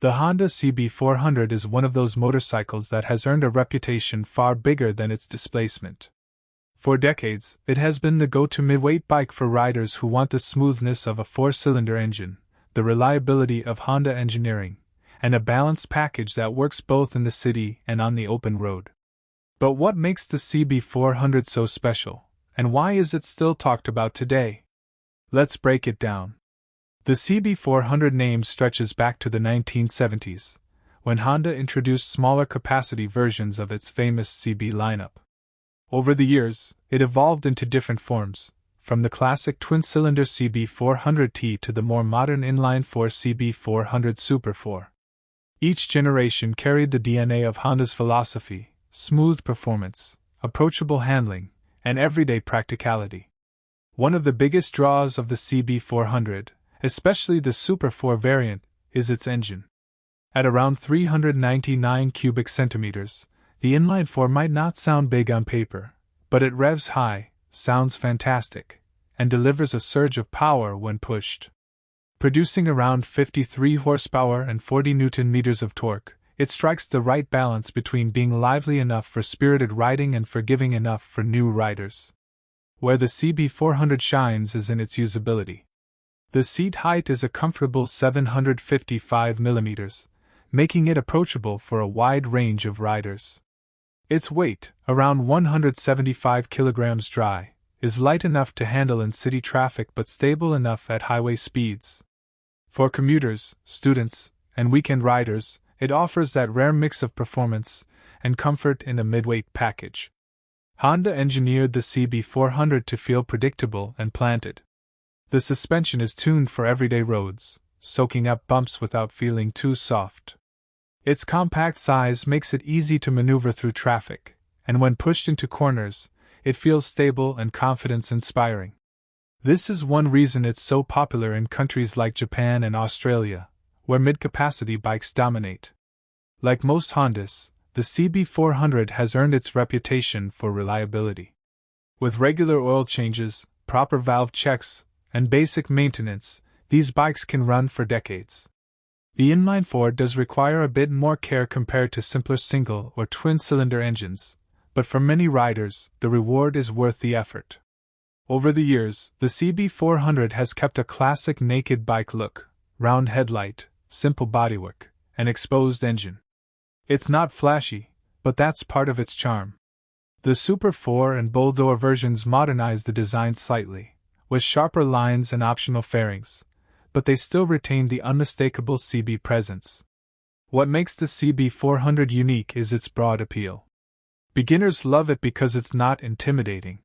The Honda CB400 is one of those motorcycles that has earned a reputation far bigger than its displacement. For decades, it has been the go-to midweight bike for riders who want the smoothness of a four-cylinder engine, the reliability of Honda engineering, and a balanced package that works both in the city and on the open road. But what makes the CB400 so special, and why is it still talked about today? Let's break it down. The CB400 name stretches back to the 1970s, when Honda introduced smaller capacity versions of its famous CB lineup. Over the years, it evolved into different forms, from the classic twin-cylinder CB400T to the more modern inline-four CB400 Super Four. Each generation carried the DNA of Honda's philosophy: smooth performance, approachable handling, and everyday practicality. One of the biggest draws of the CB400, especially the Super Four variant, is its engine. At around 399 cubic centimeters, the inline-four might not sound big on paper, but it revs high, sounds fantastic, and delivers a surge of power when pushed. Producing around 53 horsepower and 40 Nm of torque, it strikes the right balance between being lively enough for spirited riding and forgiving enough for new riders. Where the CB400 shines is in its usability. The seat height is a comfortable 755 mm, making it approachable for a wide range of riders. Its weight, around 175 kilograms dry, is light enough to handle in city traffic but stable enough at highway speeds. For commuters, students, and weekend riders, it offers that rare mix of performance and comfort in a midweight package. Honda engineered the CB400 to feel predictable and planted. The suspension is tuned for everyday roads, soaking up bumps without feeling too soft. Its compact size makes it easy to maneuver through traffic, and when pushed into corners, it feels stable and confidence-inspiring. This is one reason it's so popular in countries like Japan and Australia, where mid-capacity bikes dominate. Like most Hondas, the CB400 has earned its reputation for reliability. With regular oil changes, proper valve checks, and basic maintenance, these bikes can run for decades. The inline-four does require a bit more care compared to simpler single or twin-cylinder engines, but for many riders, the reward is worth the effort. Over the years, the CB400 has kept a classic naked bike look: round headlight, simple bodywork, and exposed engine. It's not flashy, but that's part of its charm. The Super Four and Bol D'or versions modernize the design slightly, with sharper lines and optional fairings, but they still retain the unmistakable CB presence. What makes the CB400 unique is its broad appeal. Beginners love it because it's not intimidating.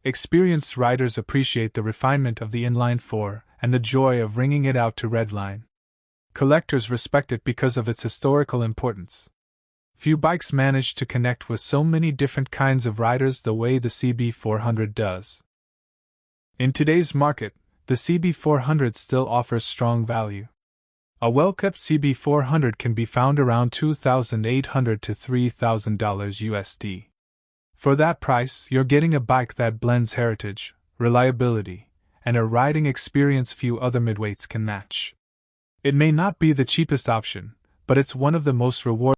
Experienced riders appreciate the refinement of the inline-four and the joy of wringing it out to redline. Collectors respect it because of its historical importance. Few bikes manage to connect with so many different kinds of riders the way the CB400 does. In today's market, the CB400 still offers strong value. A well-kept CB400 can be found around $2,800 to $3,000 USD. For that price, you're getting a bike that blends heritage, reliability, and a riding experience few other midweights can match. It may not be the cheapest option, but it's one of the most rewarding.